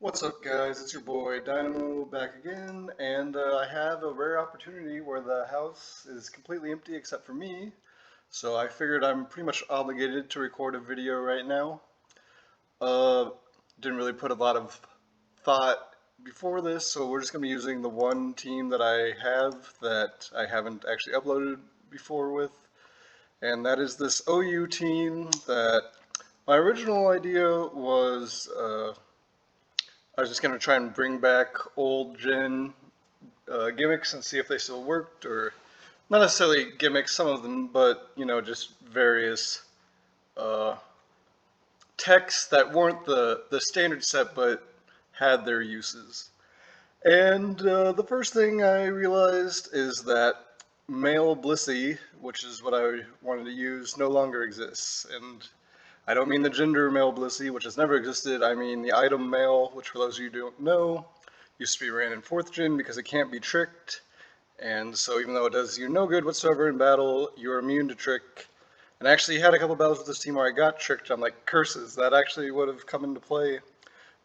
What's up, guys? It's your boy Dynamo back again, and I have a rare opportunity where the house is completely empty except for me, so I figured I'm pretty much obligated to record a video right now. Uh, didn't really put a lot of thought before this, so we're just going to be using the one team that I have that I haven't actually uploaded before with, and that is this OU team that my original idea was I was just going to try and bring back old gen gimmicks and see if they still worked, or not necessarily gimmicks, some of them, but just various uh, techs that weren't the standard set but had their uses. And the first thing I realized is that male Blissey, which is what I wanted to use, no longer exists. And I don't mean the gender male Blissey, which has never existed. I mean the item male, which for those of you who don't know, used to be ran in 4th gen because it can't be tricked. And so even though it does you no good whatsoever in battle, you're immune to trick. And I actually had a couple battles with this team where I got tricked on like curses. That actually would have come into play.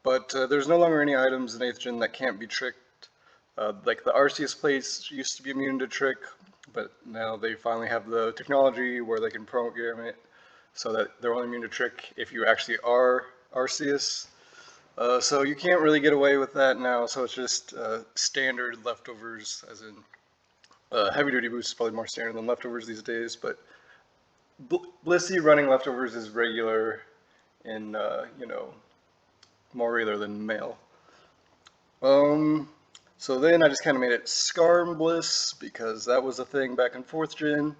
But there's no longer any items in 8th gen that can't be tricked. Like the Arceus plates used to be immune to trick, but now they finally have the technology where they can program it so that they're only immune to trick if you actually are Arceus. So you can't really get away with that now, so it's just standard leftovers, as in heavy duty boost is probably more standard than leftovers these days, but Blissey running leftovers is regular in, more regular than male. So then I just kind of made it Scarm Bliss because that was a thing back in 4th gen.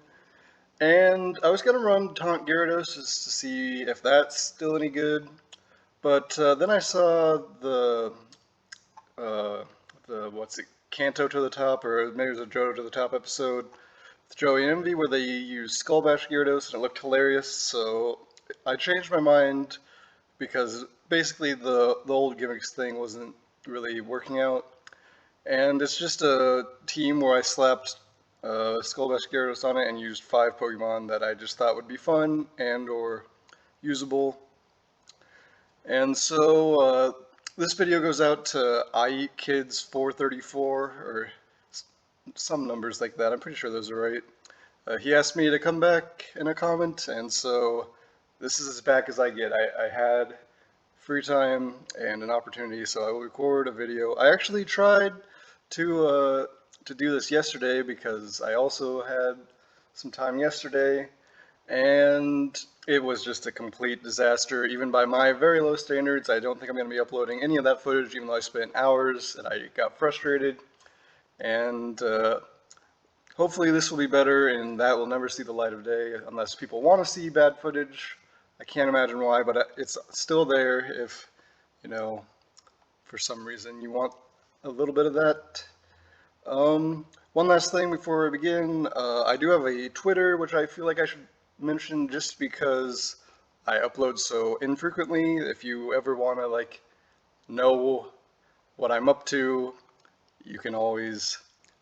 And I was going to run Taunt Gyarados just to see if that's still any good. But then I saw what's it, Kanto to the Top, or maybe it was a Johto to the Top episode with Joey and Envy where they used Skull Bash Gyarados and it looked hilarious. So I changed my mind because basically the old gimmicks thing wasn't really working out. And it's just a team where I slapped Skull Bash Gyarados on it and used 5 Pokemon that I just thought would be fun and or usable. And so this video goes out to I Eat Kids 434 or some numbers like that. I'm pretty sure those are right. He asked me to come back in a comment, and so this is as back as I get. I had free time and an opportunity, so I will record a video. I actually tried to do this yesterday because I also had some time yesterday, and it was just a complete disaster. Even by my very low standards, I don't think I'm going to be uploading any of that footage, even though I spent hours and I got frustrated. And hopefully this will be better, and that will never see the light of day unless people want to see bad footage. I can't imagine why, but it's still there if, for some reason you want a little bit of that. One last thing before we begin, I do have a Twitter, which I feel like I should mention just because I upload so infrequently. If you ever want to know what I'm up to, you can always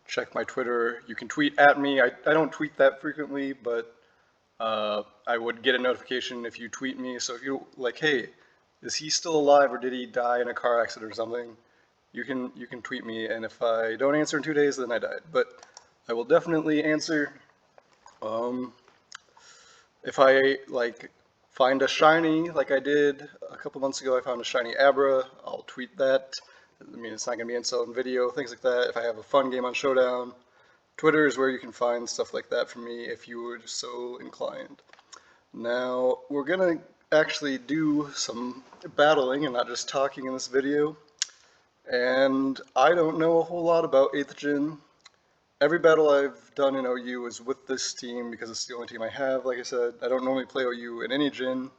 check my Twitter. You can tweet at me. I don't tweet that frequently, but I would get a notification if you tweet me. So if you hey, is he still alive or did he die in a car accident or something? You can tweet me, and if I don't answer in 2 days, then I died. But I will definitely answer. If I find a shiny, like I did a couple months ago, I found a shiny Abra, I'll tweet that. I mean, it's not gonna be in in video, things like that. If I have a fun game on Showdown, Twitter is where you can find stuff like that from me if you were so inclined. Now, we're gonna actually do some battling and not just talking in this video. And I don't know a whole lot about 8th gen. Every battle I've done in OU is with this team because it's the only team I have, like I said. I don't normally play OU in any gen.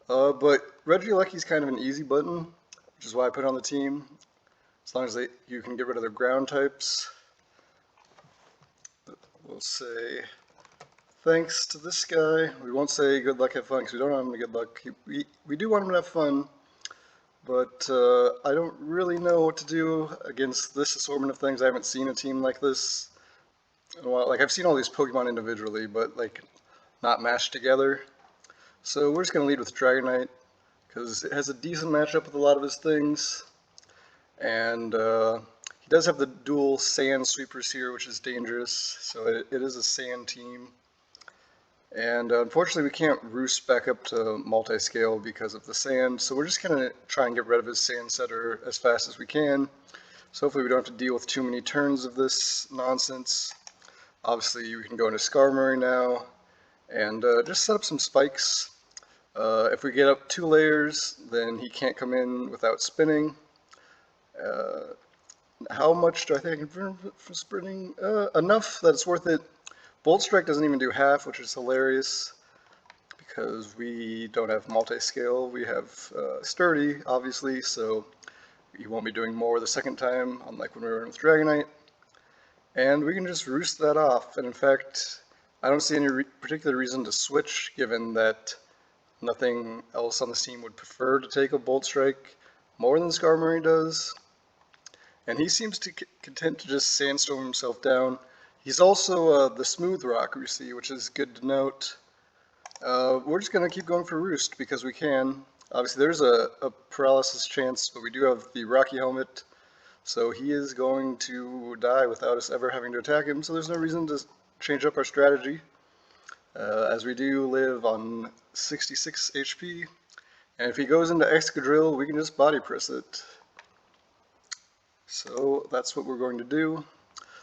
But Regieleci's kind of an easy button, which is why I put it on the team. As long as you can get rid of their ground types. We'll say thanks to this guy. We won't say good luck, have fun, because we don't want him to get luck. We do want him to have fun. But I don't really know what to do against this assortment of things. I haven't seen a team like this in a while. Like, I've seen all these Pokemon individually, but not mashed together. So we're just going to lead with Dragonite. because it has a decent matchup with a lot of his things, and he does have the dual sand sweepers here, which is dangerous, so it is a sand team. And unfortunately we can't roost back up to multi-scale because of the sand, so we're just going to try and get rid of his sand setter as fast as we can. So hopefully we don't have to deal with too many turns of this nonsense. Obviously we can go into Skarmory now and just set up some spikes. If we get up 2 layers, then he can't come in without spinning. How much do I think I can from spinning? Enough that it's worth it. Bolt Strike doesn't even do half, which is hilarious because we don't have multi-scale. We have Sturdy, obviously, so you won't be doing more the second time, unlike when we were in with Dragonite. And we can just roost that off. And in fact, I don't see any particular reason to switch, given that nothing else on this team would prefer to take a Bolt Strike more than Skarmory does. And he seems to content to just sandstorm himself down. He's also the smooth rock we see, which is good to note. We're just going to keep going for Roost because we can. Obviously there's a paralysis chance, but we do have the Rocky Helmet, so he is going to die without us ever having to attack him, so there's no reason to change up our strategy, as we do live on 66 HP, and if he goes into Excadrill, we can just body press it. So that's what we're going to do.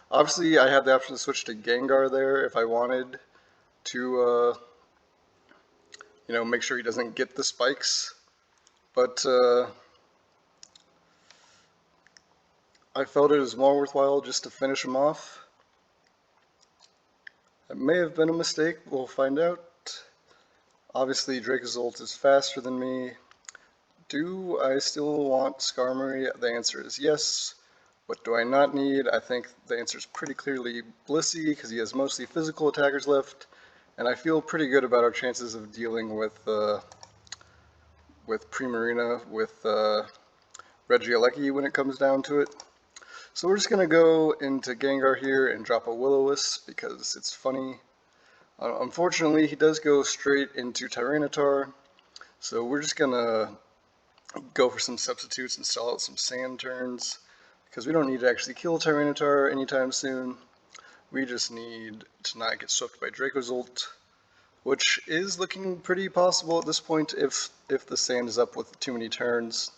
Obviously I have the option to switch to Gengar there if I wanted to make sure he doesn't get the spikes, but I felt it was more worthwhile just to finish him off. It may have been a mistake, we'll find out. Obviously Dracozolt is faster than me. Do I still want Skarmory? The answer is yes. What do I not need? I think the answer is pretty clearly Blissey, because he has mostly physical attackers left, and I feel pretty good about our chances of dealing with Primarina, with Regieleki when it comes down to it. So we're just going to go into Gengar here and drop a Will-O-Wisp because it's funny. Unfortunately, he does go straight into Tyranitar, so we're just going to go for some substitutes and stall out some sand turns, because we don't need to actually kill Tyranitar anytime soon. We just need to not get swept by Dracozolt, which is looking pretty possible at this point if the sand is up with too many turns.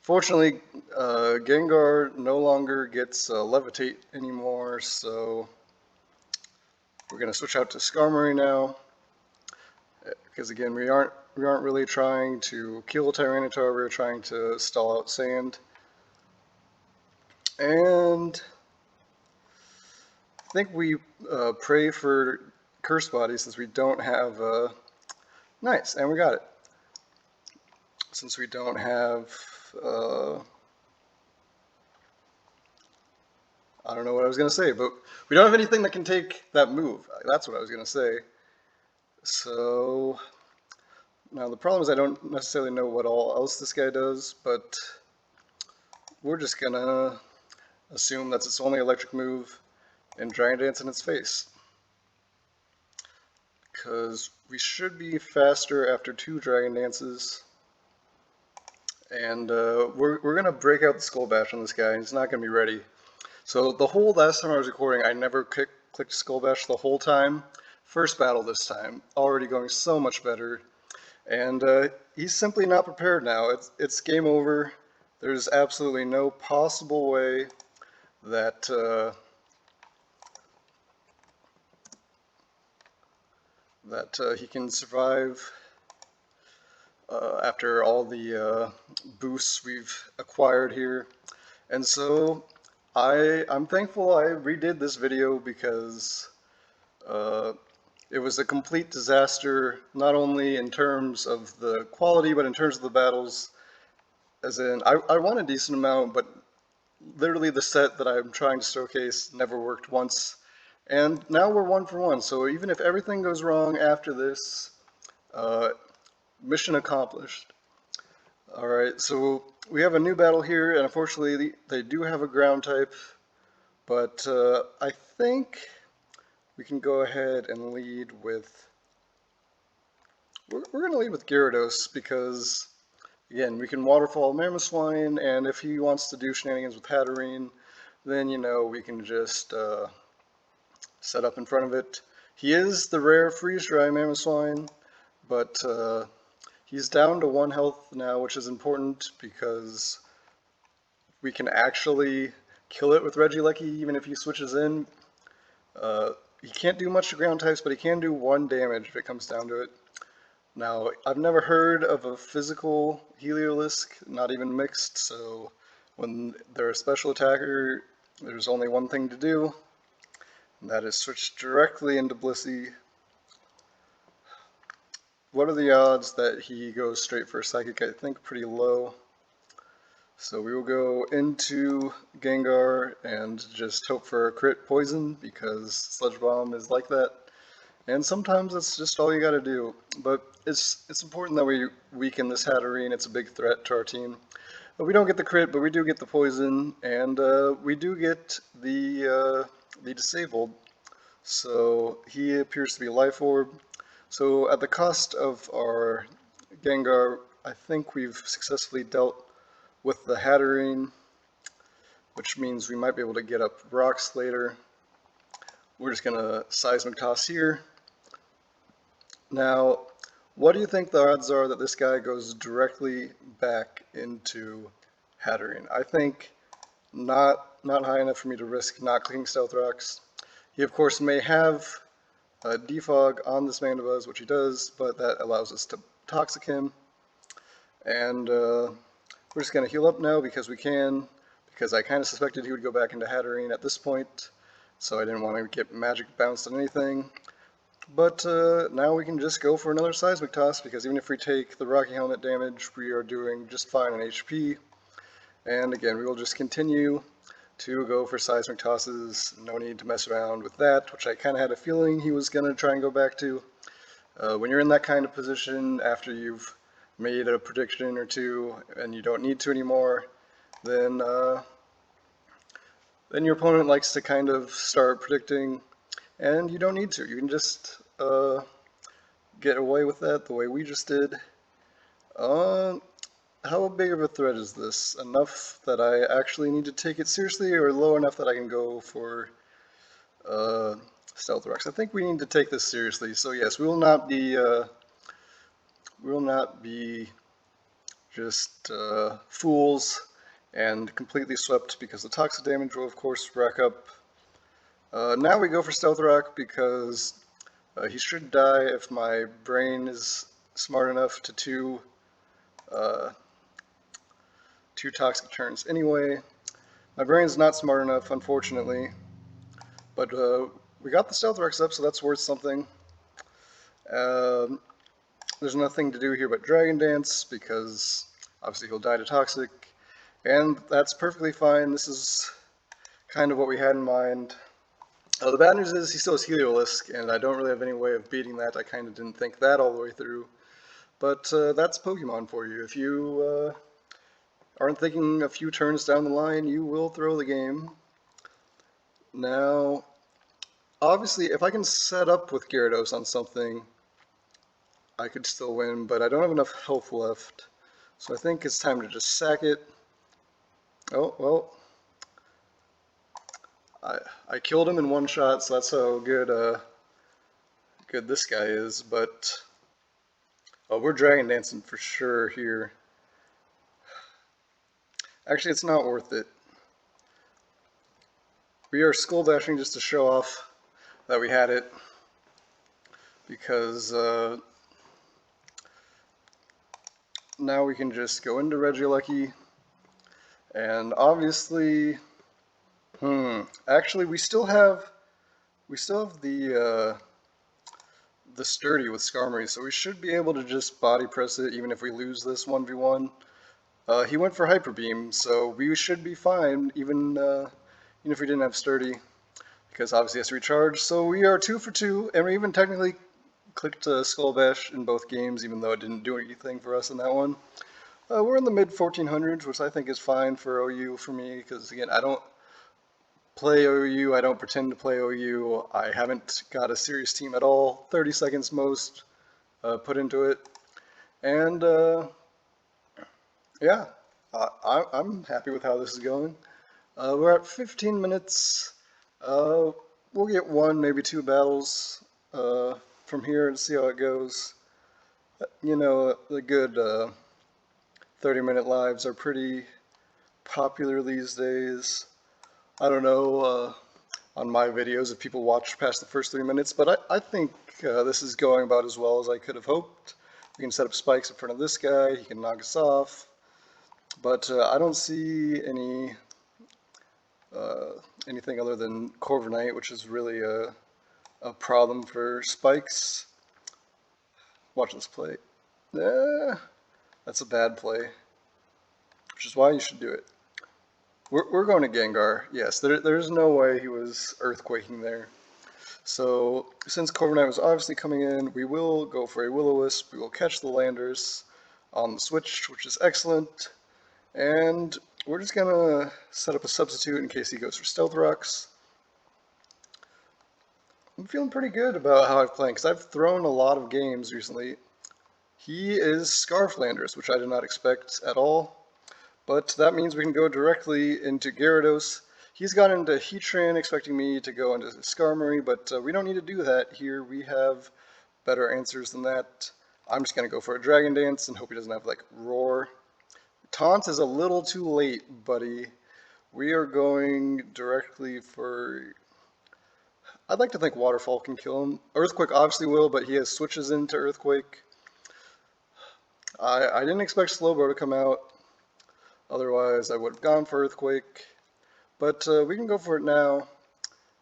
Fortunately, Gengar no longer gets Levitate anymore, so we're going to switch out to Skarmory now, because again, we aren't really trying to kill Tyranitar, we're trying to stall out sand. And I think we pray for Curse Body since we don't have nice, and we got it. Since we don't have I don't know what I was going to say, but we don't have anything that can take that move. That's what I was going to say. So now the problem is I don't necessarily know what all else this guy does, but we're just going to assume that's its only electric move and Dragon Dance in its face. Because we should be faster after 2 Dragon Dances. And we're going to break out the Skull Bash on this guy, and he's not going to be ready. So the whole last time I was recording, I never clicked Skull Bash the whole time. First battle this time, already going so much better. And he's simply not prepared now. It's game over. There's absolutely no possible way that he can survive after all the boosts we've acquired here. And so I'm thankful I redid this video because it was a complete disaster, not only in terms of the quality, but in terms of the battles. As in, I won a decent amount, but literally the set that I'm trying to showcase never worked once. And now we're 1 for 1, so even if everything goes wrong after this, mission accomplished. Alright, so we have a new battle here, and unfortunately they do have a ground type, but I think we can go ahead and lead with we're going to lead with Gyarados because, again, we can waterfall Mamoswine, and if he wants to do shenanigans with Hatterene, then, you know, we can just set up in front of it. He is the rare freeze-dry Mamoswine, but he's down to 1 health now, which is important because we can actually kill it with Regieleki even if he switches in. He can't do much to ground types, but he can do 1 damage if it comes down to it. Now, I've never heard of a physical Heliolisk, not even mixed, so when they're a special attacker, there's only one thing to do, and that is switch directly into Blissey. What are the odds that he goes straight for a Psychic? I think pretty low. So we will go into Gengar and just hope for a crit poison, because Sludge Bomb is like that. And sometimes that's just all you gotta do. But it's important that we weaken this Hatterene. It's a big threat to our team. But we don't get the crit, but we do get the poison, and we do get the disabled. So he appears to be Life Orb. So at the cost of our Gengar, I think we've successfully dealt with the Hatterene, which means we might be able to get up rocks later. We're just gonna Seismic Toss here. Now, what do you think the odds are that this guy goes directly back into Hatterene? I think not high enough for me to risk not clicking Stealth Rocks. He of course may have a Defog on this Mandibuzz, which he does, but that allows us to Toxic him. And we're just going to heal up now because we can, because I kind of suspected he would go back into Hatterene at this point, so I didn't want to get magic bounced on anything. But now we can just go for another Seismic Toss, because even if we take the Rocky Helmet damage, we are doing just fine on HP. And again, we will just continue to go for Seismic Tosses. No need to mess around with that, which I kind of had a feeling he was going to try and go back to. When you're in that kind of position, after you've made a prediction or two and you don't need to anymore, then your opponent likes to kind of start predicting, and you don't need to. You can just get away with that the way we just did. How big of a threat is this? Enough that I actually need to take it seriously, or low enough that I can go for Stealth Rocks? I think we need to take this seriously. So yes, we will not be just fools and completely swept, because the toxic damage will of course rack up. Now we go for Stealth Rock because he should die if my brain is smart enough to two toxic turns anyway. My brain's not smart enough, unfortunately, but we got the Stealth Rocks up, so that's worth something. There's nothing to do here but Dragon Dance, because obviously he'll die to Toxic, and that's perfectly fine. This is kind of what we had in mind. The bad news is he still has Heliolisk, and I don't really have any way of beating that. I kind of didn't think that all the way through. But that's Pokemon for you. If you aren't thinking a few turns down the line, you will throw the game. Now, obviously, if I can set up with Gyarados on something, I could still win, but I don't have enough health left. So I think it's time to just sack it. Oh, well. I killed him in one shot, so that's how good this guy is, but we're Dragon Dancing for sure here. Actually, it's not worth it. We are Skull Bashing just to show off that we had it, because now we can just go into Regieleki, and obviously, actually we still have the Sturdy with Skarmory, so we should be able to just body press it even if we lose this 1v1. He went for Hyper Beam, so we should be fine even if we didn't have Sturdy, because obviously it has to recharge. So we are 2 for 2, and we even technically clicked Skull Bash in both games, even though it didn't do anything for us in that one. We're in the mid 1400s, which I think is fine for OU for me, because again, I don't play OU, I don't pretend to play OU, I haven't got a serious team at all, 30 seconds most, put into it. And yeah, I'm happy with how this is going. We're at 15 minutes. We'll get one, maybe two battles from here and see how it goes. You know, the good 30-minute lives are pretty popular these days. I don't know on my videos if people watch past the first 3 minutes, but I think this is going about as well as I could have hoped. We can set up spikes in front of this guy, he can knock us off, but I don't see anything other than Corviknight, which is really a problem for spikes. Watch this play. That's a bad play, which is why you should do it. We're going to Gengar. Yes, there's no way he was earthquaking there. So since Corviknight was obviously coming in, we will go for a Will-O-Wisp. We will catch the Landers on the switch, which is excellent. And we're just gonna set up a substitute in case he goes for Stealth Rocks. I'm feeling pretty good about how I've played, because I've thrown a lot of games recently. He is Scarflanders, which I did not expect at all. But that means we can go directly into Gyarados. He's gone into Heatran, expecting me to go into Skarmory, but we don't need to do that here. We have better answers than that. I'm just going to go for a Dragon Dance and hope he doesn't have, like, Roar. Taunt is a little too late, buddy. We are going directly for... I'd like to think Waterfall can kill him. Earthquake obviously will, but he has switches into Earthquake. I didn't expect Slowbro to come out. Otherwise, I would have gone for Earthquake. But we can go for it now.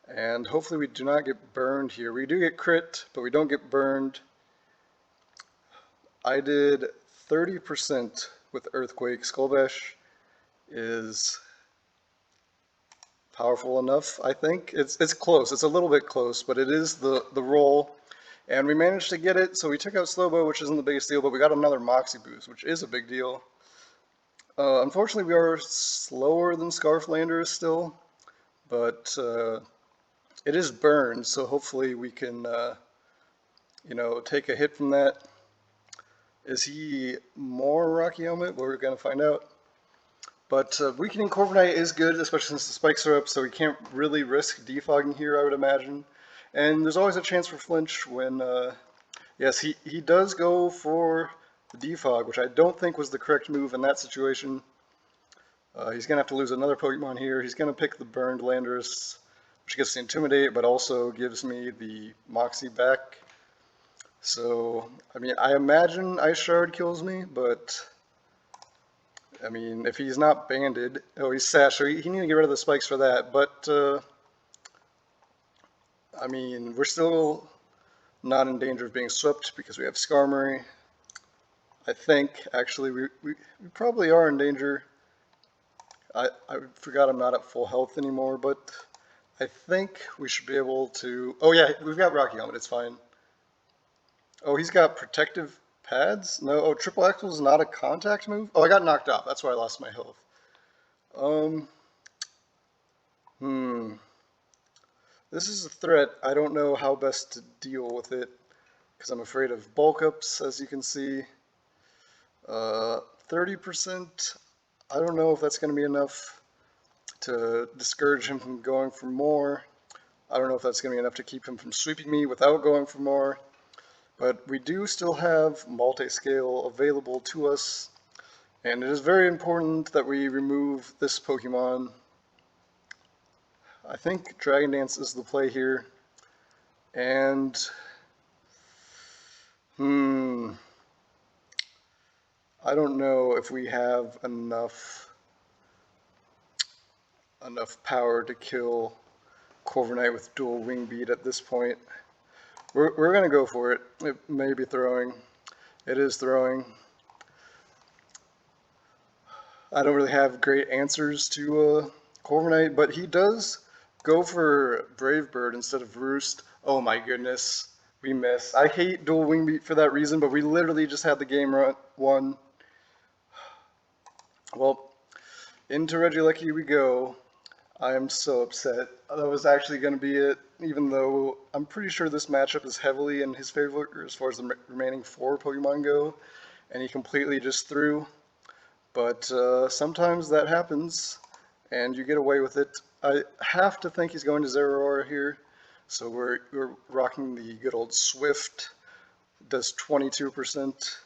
And hopefully we do not get burned here. We do get crit, but we don't get burned. I did 30% with Earthquake. Skull Bash is powerful enough, I think. It's close. It's a little bit close, but it is the roll. And we managed to get it, so we took out Slowbo, which isn't the biggest deal, but we got another Moxie boost, which is a big deal. Unfortunately, we are slower than Scarflanders still, but it is burned, so hopefully we can, you know, take a hit from that. Is he more Rocky Helmet? We're going to find out. But Weakening Corviknight is good, especially since the spikes are up, so we can't really risk defogging here, I would imagine. And there's always a chance for flinch when, yes, he does go for the defog, which I don't think was the correct move in that situation. He's going to have to lose another Pokemon here. He's going to pick the burned Landorus, which gets the Intimidate, but also gives me the Moxie back. So, I mean, I imagine Ice Shard kills me, but... I mean, if he's not banded... Oh, he's Sash, so he needs to get rid of the spikes for that, but... I mean, we're still not in danger of being swept because we have Skarmory. I think, actually, we probably are in danger. I forgot I'm not at full health anymore, but I think we should be able to... Oh yeah, we've got Rocky Helmet, it's fine. Oh, he's got Protective Pads? No, oh, Triple Axle is not a contact move? Oh, I got knocked off, that's why I lost my health. This is a threat. I don't know how best to deal with it, because I'm afraid of bulk ups, as you can see. 30%, I don't know if that's going to be enough to discourage him from going for more. I don't know if that's going to be enough to keep him from sweeping me without going for more. But we do still have multi-scale available to us, and it is very important that we remove this Pokemon. I think Dragon Dance is the play here, and I don't know if we have enough power to kill Corviknight with dual Wing Beat at this point. We're gonna go for it. It may be throwing. It is throwing. I don't really have great answers to Corviknight, but he does go for Brave Bird instead of Roost. Oh my goodness, we miss. I hate dual Wing Beat for that reason, but we literally just had the game won. Well, into Regieleki we go. I am so upset. That was actually going to be it. even though I'm pretty sure this matchup is heavily in his favor as far as the remaining 4 Pokemon go, and he completely just threw. But sometimes that happens, and you get away with it. I have to think he's going to Zeraora here, so we're rocking the good old Swift. Does 22%.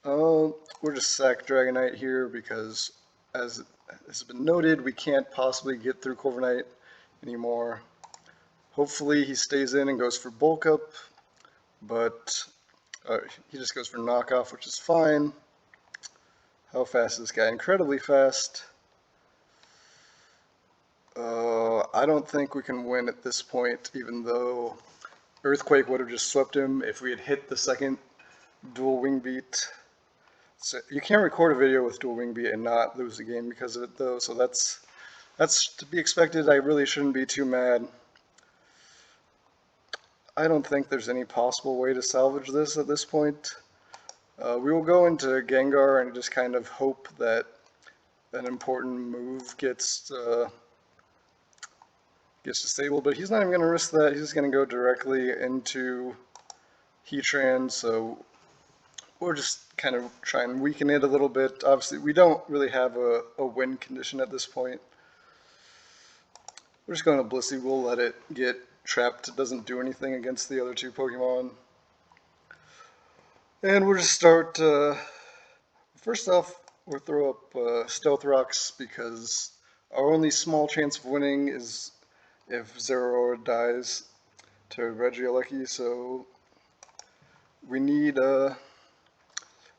We're just sack Dragonite here because, as has been noted, we can't possibly get through Corviknight anymore. Hopefully he stays in and goes for Bulk Up, but he just goes for Knockoff, which is fine. How fast is this guy? Incredibly fast. I don't think we can win at this point, even though Earthquake would have just swept him if we had hit the second dual wing beat. So you can't record a video with dual wing beat and not lose the game because of it, though. So that's to be expected. I really shouldn't be too mad. I don't think there's any possible way to salvage this at this point. We will go into Gengar and just kind of hope that an important move gets disabled, but he's not even going to risk that. He's just going to go directly into Heatran, so we'll just kind of try and weaken it a little bit. Obviously, we don't really have a win condition at this point. We're just going to Blissey. We'll let it get trapped. It doesn't do anything against the other 2 Pokemon. And we'll just start, first off, we'll throw up Stealth Rocks because our only small chance of winning is if Zeraora dies to Regieleki, so we need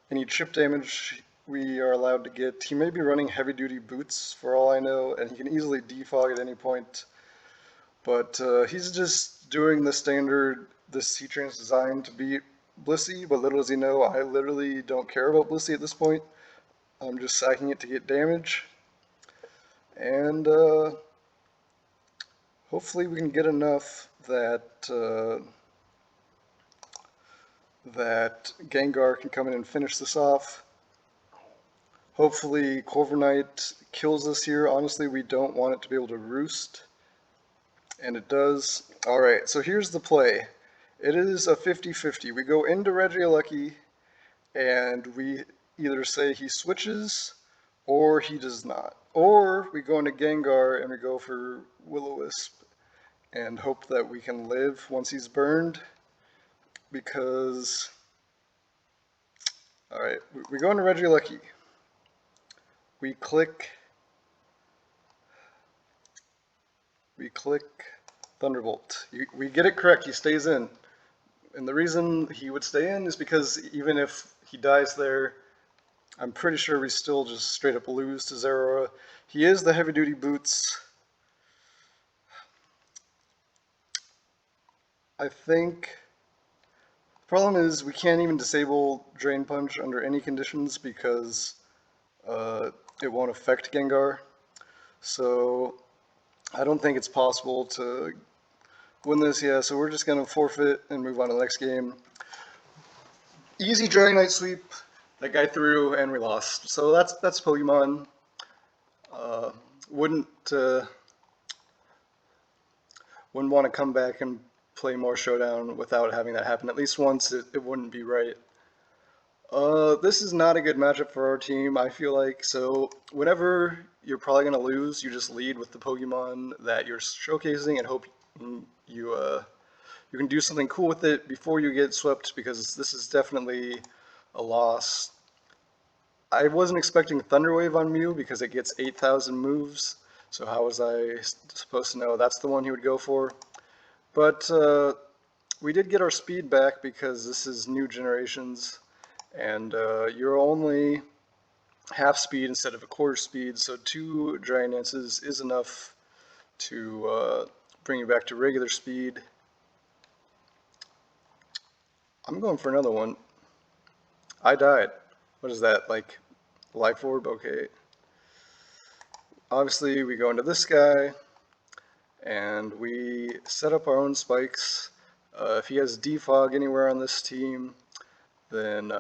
any chip damage we are allowed to get. He may be running heavy-duty boots for all I know, and he can easily defog at any point, but he's just doing the standard, this Heatran is designed to beat Blissey, but little does he know, I literally don't care about Blissey at this point. I'm just sacking it to get damage, and hopefully we can get enough that that Gengar can come in and finish this off. Hopefully Corviknight kills us here. Honestly, we don't want it to be able to roost, and it does. Alright, so here's the play. It is a 50-50. We go into Regieleki, and we either say he switches, or he does not. Or we go into Gengar, and we go for Will-O-Wisp, and hope that we can live once he's burned, because... Alright, we go into Regieleki. We click Thunderbolt. We get it correct, he stays in. And the reason he would stay in is because even if he dies there, I'm pretty sure we still just straight up lose to Zeraora. He is the heavy duty boots. I think the problem is we can't even disable Drain Punch under any conditions because it won't affect Gengar. So I don't think it's possible to win this, yeah, so we're just going to forfeit and move on to the next game. Easy Dragonite sweep, that guy threw, and we lost. So that's Pokemon. Wouldn't want to come back and play more Showdown without having that happen at least once. It wouldn't be right. This is not a good matchup for our team, I feel like, so whenever you're probably going to lose, you just lead with the Pokemon that you're showcasing and hope you can do something cool with it before you get swept, because this is definitely a loss. I wasn't expecting Thunder Wave on Mew because it gets 8,000 moves, so how was I supposed to know that's the one he would go for? But we did get our speed back because this is new generations, and you're only half speed instead of a quarter speed, so 2 Dragon Dances is enough to bring you back to regular speed. I'm going for another one. I died. What is that, like Life Orb? Okay. Obviously we go into this guy and we set up our own spikes. If he has defog anywhere on this team, then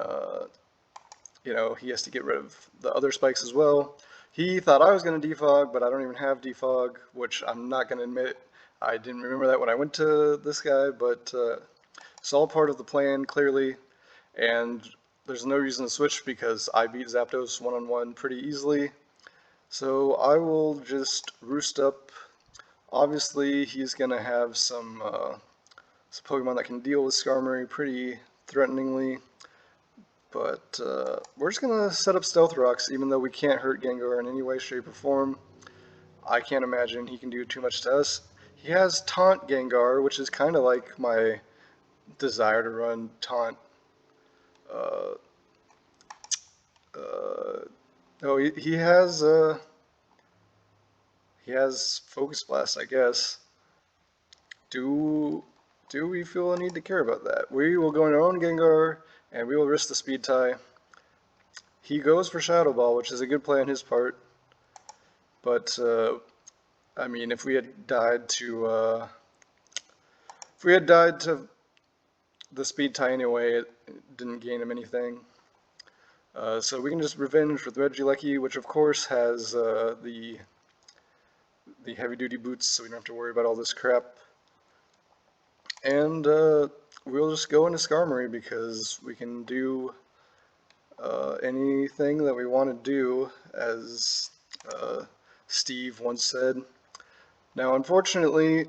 you know, he has to get rid of the other spikes as well. He thought I was going to defog, but I don't even have defog, which I'm not going to admit. I didn't remember that when I went to this guy, but it's all part of the plan, clearly, and there's no reason to switch because I beat Zapdos one-on-one pretty easily. So I will just roost up. Obviously, he's going to have some Pokemon that can deal with Skarmory pretty threateningly, but we're just going to set up Stealth Rocks, even though we can't hurt Gengar in any way, shape, or form. I can't imagine he can do too much to us. He has Taunt Gengar, which is kind of like my desire to run Taunt. Uh, oh, he has Focus Blast, I guess. Do do we feel a need to care about that? We will go in our own Gengar, and we will risk the Speed Tie. He goes for Shadow Ball, which is a good play on his part. But I mean, if we had died to the Speed Tie anyway, it didn't gain him anything. So we can just revenge with Regieleki, which of course has the heavy duty boots, so we don't have to worry about all this crap. And we'll just go into Skarmory because we can do anything that we want to do, as Steve once said. Now, unfortunately,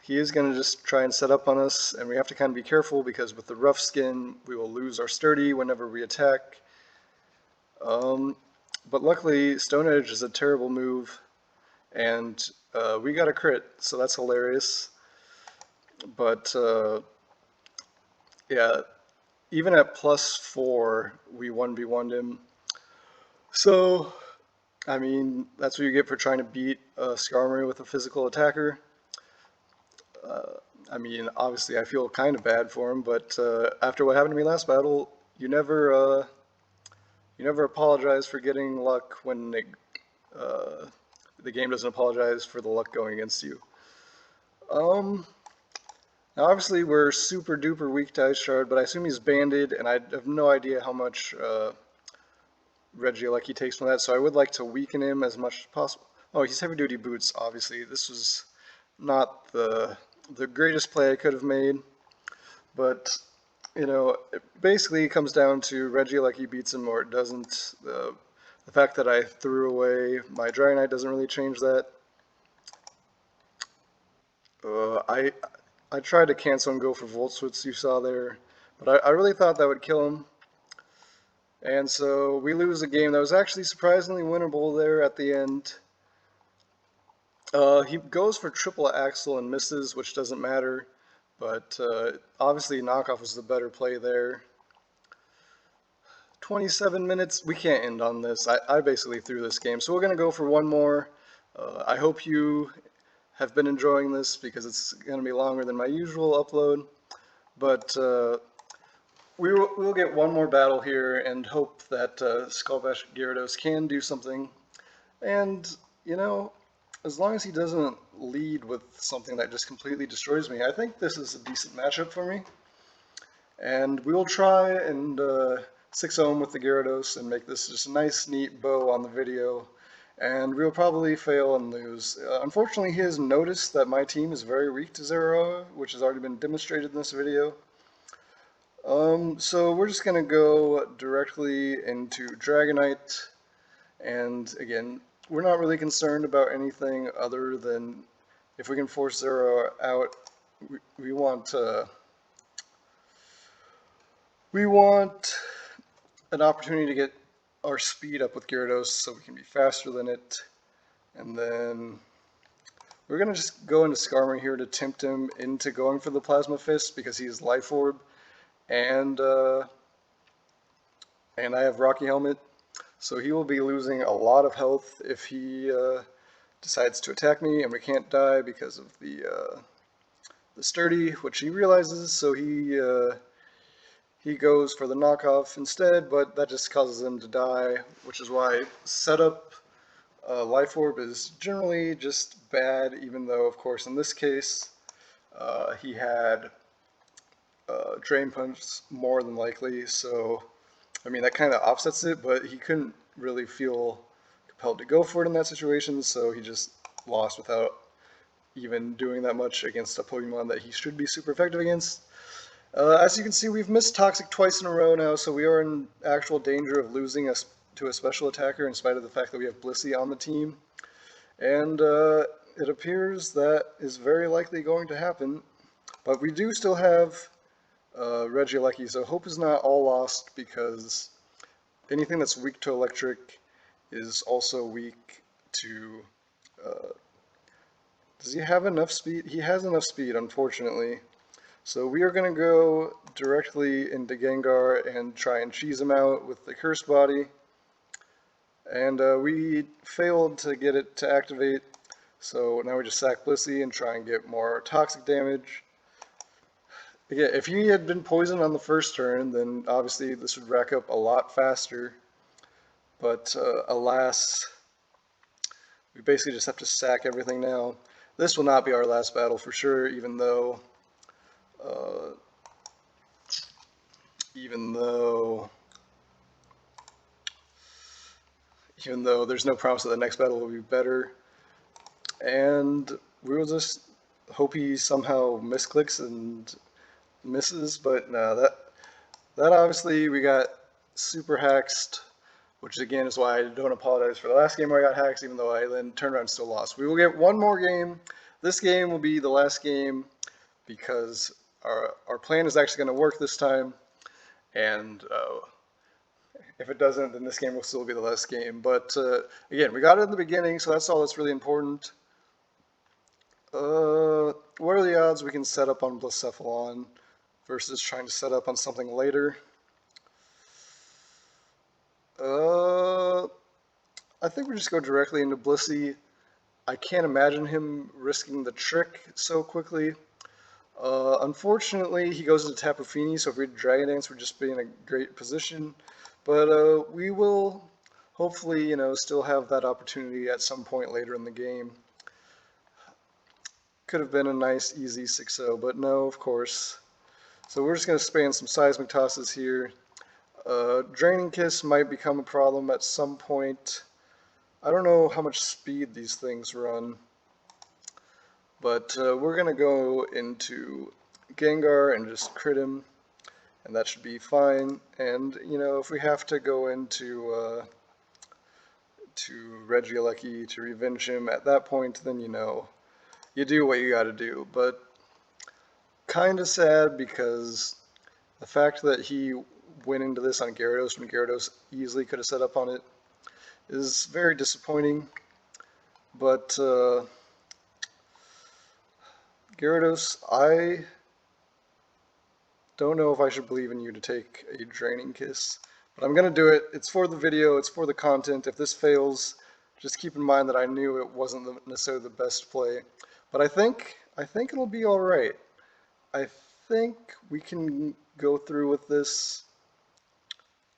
he is going to just try and set up on us, and we have to kind of be careful because with the rough skin, we will lose our sturdy whenever we attack. But luckily, Stone Edge is a terrible move, and we got a crit, so that's hilarious. But yeah, even at +4, we 1v1'd him. So, I mean, that's what you get for trying to beat Skarmory with a physical attacker. I mean, obviously I feel kind of bad for him, but after what happened to me last battle, you never apologize for getting luck when the game doesn't apologize for the luck going against you. Now obviously we're super duper weak to Ice Shard, but I assume he's banded, and I have no idea how much Regieleki takes from that, so I would like to weaken him as much as possible. Oh, he's heavy duty boots, obviously. This was not the greatest play I could have made, but you know, it basically comes down to Regieleki beats him or it doesn't. The fact that I threw away my Dragonite doesn't really change that. I tried to cancel and go for Volt Switch, you saw there, but I really thought that would kill him. And so we lose a game that was actually surprisingly winnable there at the end. He goes for triple axle and misses, which doesn't matter, but obviously knockoff was the better play there. 27 minutes, we can't end on this. I basically threw this game, so we're going to go for one more. I hope you have been enjoying this because it's going to be longer than my usual upload, but we'll get one more battle here and hope that Skull Bash Gyarados can do something. And, you know, as long as he doesn't lead with something that just completely destroys me, I think this is a decent matchup for me. And we'll try and 6-0 with the Gyarados and make this just a nice, neat bow on the video. And we'll probably fail and lose. Unfortunately, he has noticed that my team is very weak to Zeraora, which has already been demonstrated in this video. So we're just going to go directly into Dragonite. And again, we're not really concerned about anything other than if we can force Zeraora out. We want an opportunity to get our speed up with Gyarados so we can be faster than it. And then we're going to just go into Skarmory here to tempt him into going for the Plasma Fist because he has Life Orb. And I have Rocky Helmet. So he will be losing a lot of health if he decides to attack me, and we can't die because of the sturdy, which he realizes, so he goes for the knockoff instead, but that just causes him to die, which is why setup Life Orb is generally just bad, even though, of course, in this case, he had Drain Punch more than likely, so I mean, that kind of offsets it, but he couldn't really feel compelled to go for it in that situation, so he just lost without even doing that much against a Pokemon that he should be super effective against. As you can see, we've missed Toxic twice in a row now, so we are in actual danger of losing us to a special attacker in spite of the fact that we have Blissey on the team. And it appears that is very likely going to happen. But we do still have Regieleki, so hope is not all lost, because anything that's weak to electric is also weak to... does he have enough speed? He has enough speed, unfortunately. So we are going to go directly into Gengar and try and cheese him out with the Curse Body. And we failed to get it to activate, so now we just sack Blissey and try and get more toxic damage. Again, if he had been poisoned on the first turn, then obviously this would rack up a lot faster. But alas, we basically just have to sack everything now. This will not be our last battle for sure, even though there's no promise that the next battle will be better. And we will just hope he somehow misclicks and misses, but no, that obviously we got super haxed, which again is why I don't apologize for the last game where I got haxed, even though I then turned around and still lost. We will get one more game. This game will be the last game because our plan is actually going to work this time, and if it doesn't, then this game will still be the last game. But again, we got it in the beginning, so that's all that's really important. What are the odds we can set up on Blacephalon versus trying to set up on something later? I think we just go directly into Blissey. I can't imagine him risking the trick so quickly. Unfortunately, he goes into Tapu Fini, so if we Dragon Dance, we'd just be in a great position. But we will hopefully, still have that opportunity at some point later in the game. Could have been a nice, easy 6-0, but no, of course. So we're just going to spam some Seismic Tosses here. Draining Kiss might become a problem at some point. I don't know how much speed these things run. But we're going to go into Gengar and just crit him. And that should be fine. And, if we have to go into to Regieleki to revenge him at that point, then, you do what you gotta do. But kind of sad because the fact that he went into this on Gyarados when Gyarados easily could have set up on it is very disappointing. But Gyarados, I don't know if I should believe in you to take a Draining Kiss, but I'm going to do it. It's for the video, it's for the content. If this fails, just keep in mind that I knew it wasn't necessarily the best play. But I think it'll be alright. I think we can go through with this.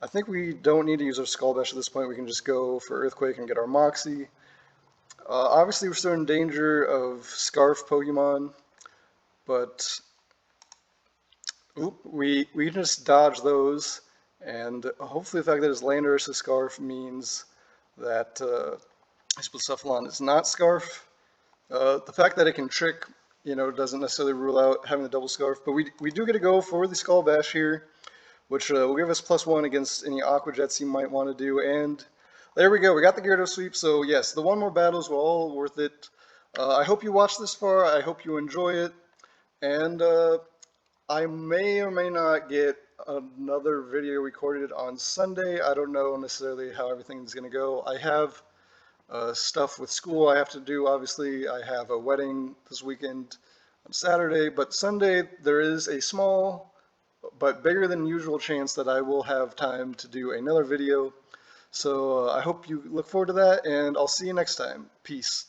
I think we don't need to use our Skull Bash at this point. We can just go for Earthquake and get our Moxie. Obviously, we're still in danger of Scarf Pokemon, but we just dodge those, and hopefully the fact that his Landorus is Scarf means that his Blacephalon is not Scarf. The fact that it can trick, doesn't necessarily rule out having the double Scarf, but we do get to go for the Skull Bash here, which will give us +1 against any Aqua Jets he might want to do, and there we go. We got the Gyarados sweep, so yes, the one more battles were all worth it. I hope you watched this far. I hope you enjoy it, and I may or may not get another video recorded on Sunday. I don't know necessarily how everything's going to go. I have stuff with school I have to do. Obviously, I have a wedding this weekend on Saturday, but Sunday there is a small but bigger than usual chance that I will have time to do another video. So I hope you look forward to that, and I'll see you next time. Peace.